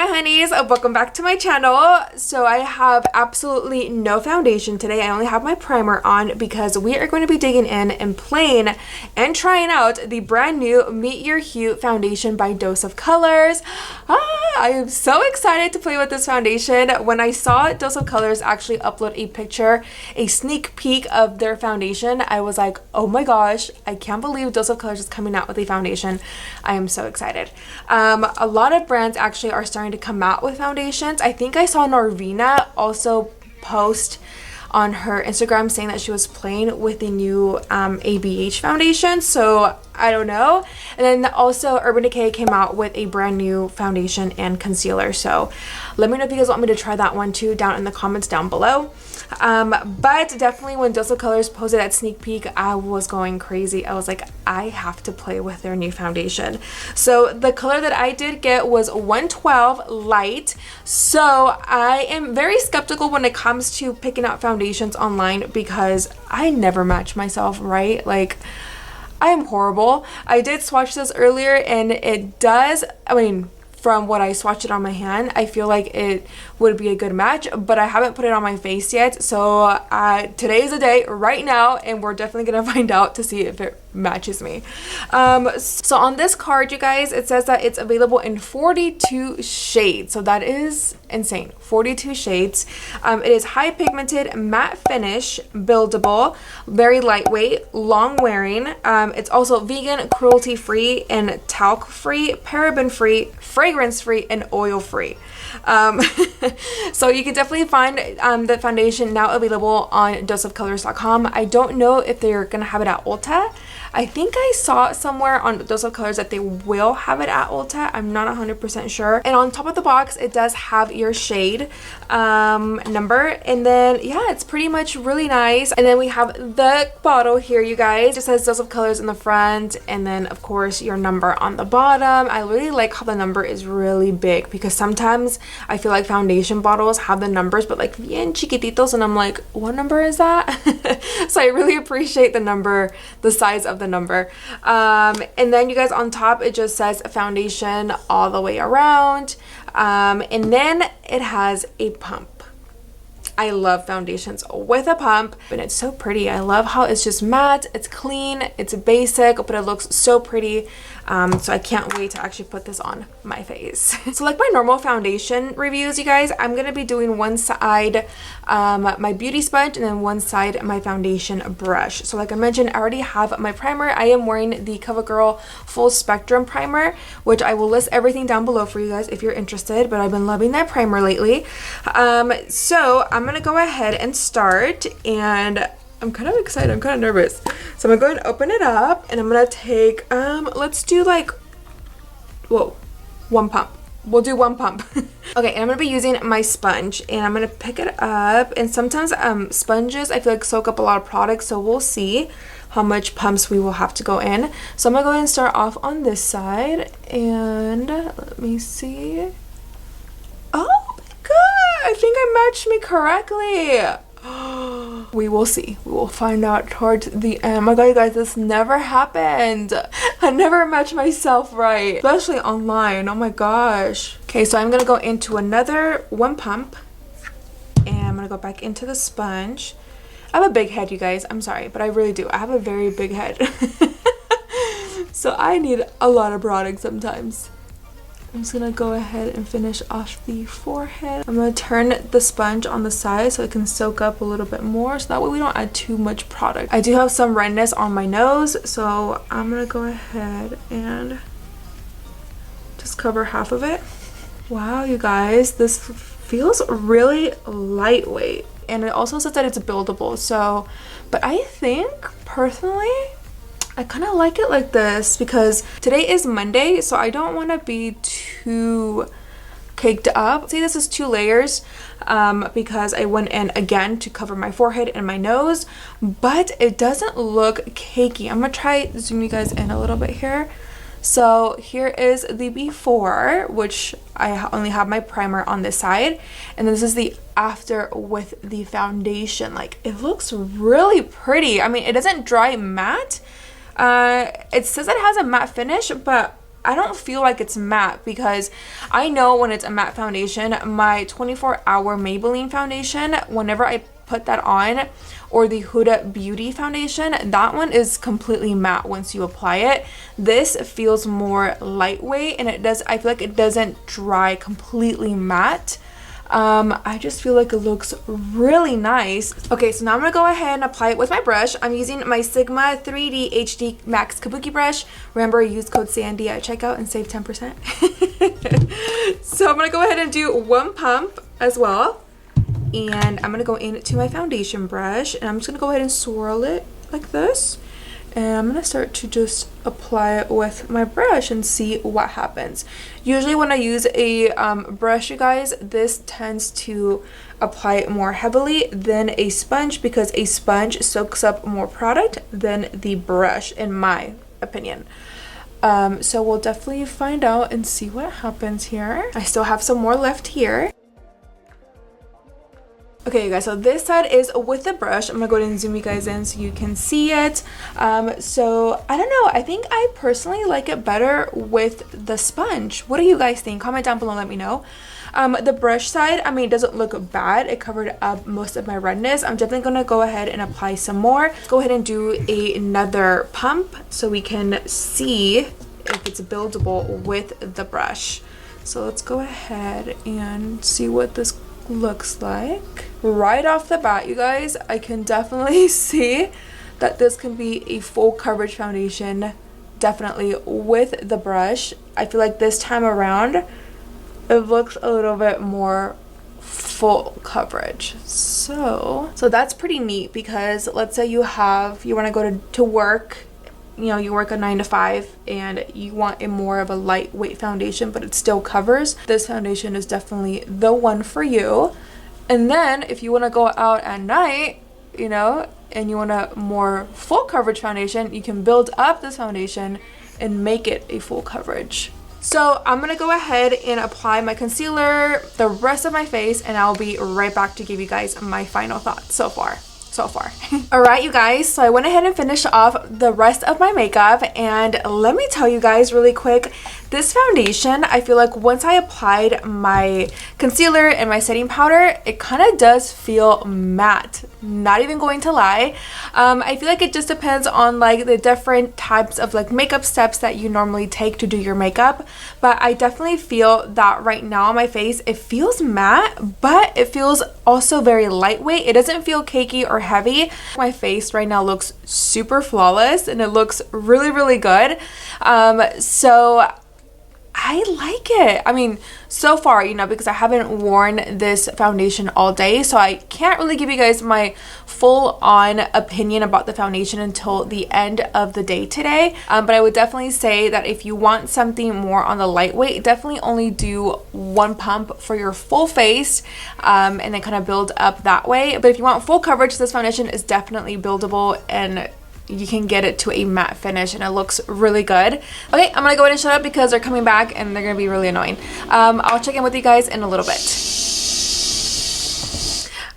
my honeys, welcome back to my channel. So I have absolutely no foundation today. I only have my primer on because we are going to be digging in and playing and trying out the brand new Meet Your Hue foundation by Dose of Colors. I am so excited to play with this foundation. When I saw Dose of Colors actually upload a picture, a sneak peek of their foundation, I was like, oh my gosh, I can't believe Dose of Colors is coming out with a foundation. I am so excited. A lot of brands actually are starting to come out with foundations. I think I saw Norvina also post on her Instagram saying that she was playing with the new ABH foundation, so I don't know. And then also Urban Decay came out with a brand new foundation and concealer, so let me know if you guys want me to try that one too down in the comments down below. But definitely when Dose of Colors posted that sneak peek, I was going crazy. I was like, I have to play with their new foundation. So the color that I did get was 112 Light. So I am very skeptical when it comes to picking out foundations online because I never match myself, right? Like, I am horrible. I did swatch this earlier and it does, from what I swatched it on my hand, I feel like it would be a good match, but I haven't put it on my face yet. So today is the day right now, and we're definitely gonna find out to see if it matches me. So on this card, you guys, it says that it's available in 42 shades. So that is insane. 42 shades. It is high pigmented, matte finish, buildable, very lightweight, long wearing. It's also vegan, cruelty free, and talc free, paraben free, fragrance free, and oil free. So you can definitely find the foundation now available on doseofcolors.com. I don't know if they're gonna have it at Ulta. I think I saw somewhere on Dose of Colors that they will have it at Ulta. I'm not 100% sure. And on top of the box, it does have your shade number. And then, yeah, it's pretty much really nice. And then we have the bottle here, you guys. It just says Dose of Colors in the front. And then, of course, your number on the bottom. I really like how the number is really big because sometimes I feel like foundation bottles have the numbers, but like bien chiquititos. And I'm like, what number is that? So I really appreciate the number, the size of the number. And then you guys, on top it just says foundation all the way around, and then it has a pump. I love foundations with a pump, and it's so pretty. I love how it's just matte, it's clean, it's basic, but it looks so pretty. So I can't wait to actually put this on my face. So like my normal foundation reviews, you guys, I'm gonna be doing one side my beauty sponge and then one side my foundation brush. So like I mentioned, I already have my primer. I am wearing the COVERGIRL Full Spectrum Primer, which I will list everything down below for you guys if you're interested, but I've been loving that primer lately. So I'm gonna go ahead and start, and I'm kind of excited. I'm kind of nervous. So I'm going to open it up, and I'm going to take, let's do like, whoa, one pump. We'll do one pump. Okay, and I'm going to be using my sponge, and I'm going to pick it up. And sometimes sponges, I feel like, soak up a lot of product, so we'll see how much pumps we will have to go in. So I'm going to go ahead and start off on this side, and let me see. Oh my god, I think I matched me correctly. We will see. We will find out towards the end. Oh my god, you guys, this never happened. I never match myself right, especially online. Oh my gosh. Okay, so I'm gonna go into another one pump, and I'm gonna go back into the sponge. I have a big head, you guys. I'm sorry, but I really do. I have a very big head. So I need a lot of product sometimes. I'm just gonna go ahead and finish off the forehead. I'm gonna turn the sponge on the side so it can soak up a little bit more, so that way we don't add too much product. I do have some redness on my nose, so I'm gonna go ahead and just cover half of it. Wow, you guys, this feels really lightweight. And it also says that it's buildable, so, but I think personally, I kind of like it like this because today is Monday, so I don't want to be too caked up. See, this is 2 layers because I went in again to cover my forehead and my nose, but it doesn't look cakey. I'm gonna try zoom you guys in a little bit here. So here is the before, which I only have my primer on this side, and this is the after with the foundation. Like, it looks really pretty. I mean, it doesn't dry matte. It says it has a matte finish, but I don't feel like it's matte, because I know when it's a matte foundation, my 24-hour Maybelline foundation, whenever I put that on, or the Huda Beauty foundation, that one is completely matte once you apply it. This feels more lightweight, and I feel like it doesn't dry completely matte. I just feel like it looks really nice. Okay, so now I'm gonna go ahead and apply it with my brush. I'm using my Sigma 3D HD Max Kabuki brush. Remember, use code Sandi at checkout and save 10%. So I'm gonna go ahead and do one pump as well. And I'm gonna go into my foundation brush, and I'm just gonna go ahead and swirl it like this. And I'm gonna start to just apply it with my brush and see what happens. Usually when I use a brush, you guys, this tends to apply it more heavily than a sponge, because a sponge soaks up more product than the brush, in my opinion. So we'll definitely find out and see what happens here. I still have some more left here. Okay, you guys, so this side is with the brush. I'm gonna go ahead and zoom you guys in so you can see it. So I don't know, I think I personally like it better with the sponge. What do you guys think? Comment down below, let me know. The brush side, I mean, it doesn't look bad. It covered up most of my redness. I'm definitely gonna go ahead and apply some more. Let's go ahead and do another pump so we can see if it's buildable with the brush. So let's go ahead and see what this looks like. Right off the bat, you guys, I can definitely see that this can be a full coverage foundation, definitely with the brush. I feel like this time around it looks a little bit more full coverage. So that's pretty neat, because let's say you want to go to work, you know, you work a 9 to 5 and you want a more of a lightweight foundation, but it still covers. This foundation is definitely the one for you. And then if you want to go out at night, you know, and you want a more full coverage foundation, you can build up this foundation and make it a full coverage. So I'm gonna go ahead and apply my concealer, the rest of my face, and I'll be right back to give you guys my final thoughts so far. All right, you guys, so I went ahead and finished off the rest of my makeup, and let me tell you guys really quick, this foundation, I feel like once I applied my concealer and my setting powder, it kind of does feel matte, not even going to lie. I feel like it just depends on like the different types of like makeup steps that you normally take to do your makeup, but I definitely feel that right now on my face it feels matte, but it feels also very lightweight. It doesn't feel cakey or heavy. My face right now looks super flawless and it looks really, really good. So I like it. I mean, so far, you know, because I haven't worn this foundation all day, so I can't really give you guys my full-on opinion about the foundation until the end of the day today. But I would definitely say that if you want something more on the lightweight, definitely only do one pump for your full face, and then kind of build up that way. But if you want full coverage, this foundation is definitely buildable and you can get it to a matte finish and it looks really good. Okay, I'm gonna go ahead and shut up because they're coming back and they're gonna be really annoying. I'll check in with you guys in a little bit.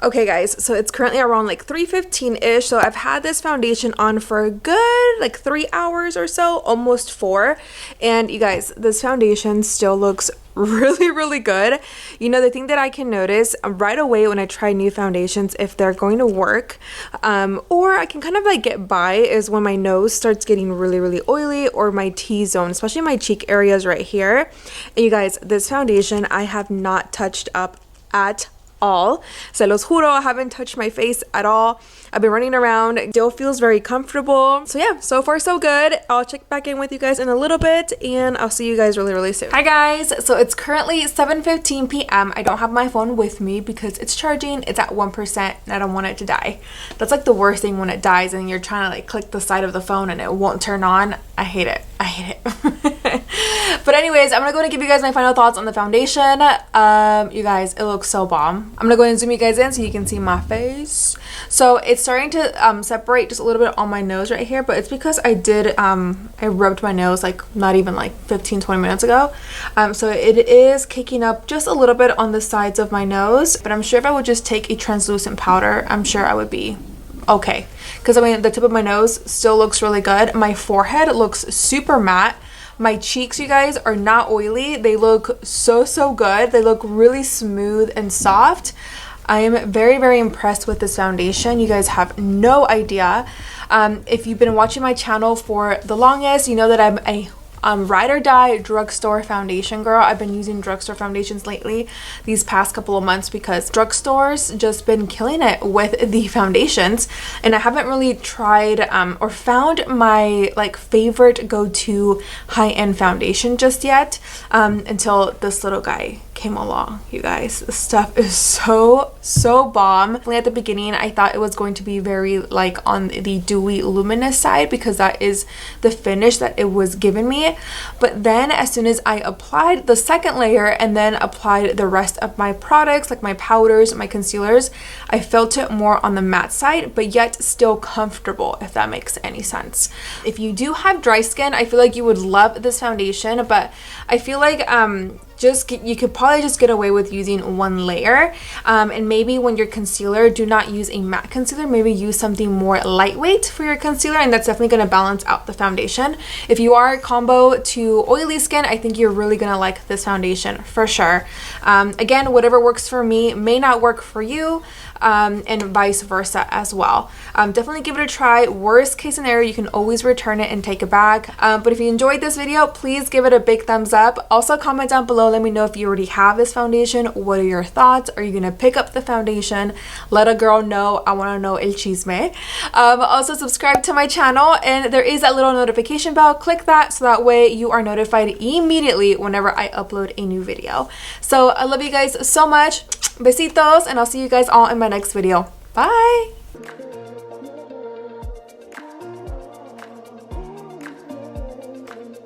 Okay guys, so it's currently around like 3:15-ish, so I've had this foundation on for a good like 3 hours or so, almost 4, and you guys, this foundation still looks really, really good. You know, the thing that I can notice right away when I try new foundations, if they're going to work, or I can kind of like get by, is when my nose starts getting really, really oily, or my T-zone, especially my cheek areas right here. And you guys, this foundation I have not touched up at all. Se los juro, I haven't touched my face at all. I've been running around. It still feels very comfortable. So yeah, so far so good. I'll check back in with you guys in a little bit and I'll see you guys really, really soon. Hi guys, so it's currently 7:15 p.m. I don't have my phone with me because it's charging. It's at 1% and I don't want it to die. That's like the worst thing when it dies and you're trying to like click the side of the phone and it won't turn on. I hate it. I hate it. But anyways, I'm gonna go and give you guys my final thoughts on the foundation. You guys, it looks so bomb. I'm gonna go ahead and zoom you guys in so you can see my face. So it's starting to separate just a little bit on my nose right here, but it's because I did I rubbed my nose like not even like 15-20 minutes ago. So it is kicking up just a little bit on the sides of my nose, but I'm sure if I would just take a translucent powder, I'm sure I would be okay, because I mean the tip of my nose still looks really good. My forehead looks super matte, My cheeks, you guys, are not oily. They look so good. They look really smooth and soft. I am very impressed with this foundation. You guys have no idea. If you've been watching my channel for the longest, you know that I'm a ride or die drugstore foundation girl. I've been using drugstore foundations lately these past couple of months because drugstores just been killing it with the foundations, and I haven't really tried or found my like favorite go-to high-end foundation just yet until this little guy came along. You guys, this stuff is so bomb. At the beginning I thought it was going to be very like on the dewy luminous side because that is the finish that it was giving me, but then as soon as I applied the second layer and then applied the rest of my products like my powders, my concealers, I felt it more on the matte side but yet still comfortable, if that makes any sense. If you do have dry skin, I feel like you would love this foundation, but I feel like you could probably just get away with using one layer, and maybe when your concealer, do not use a matte concealer, maybe use something more lightweight for your concealer, and that's definitely going to balance out the foundation. If you are combo to oily skin, I think you're really going to like this foundation for sure. Again, whatever works for me may not work for you, and vice versa as well. Definitely give it a try. Worst case scenario, you can always return it and take it back, but if you enjoyed this video, please give it a big thumbs up. Also comment down below, let me know if you already have this foundation. What are your thoughts? Are you gonna pick up the foundation? Let a girl know. I want to know el chisme. Also subscribe to my channel, and there is that little notification bell. Click that so that way you are notified immediately whenever I upload a new video. So I love you guys so much. Besitos, and I'll see you guys all in my next video. Bye.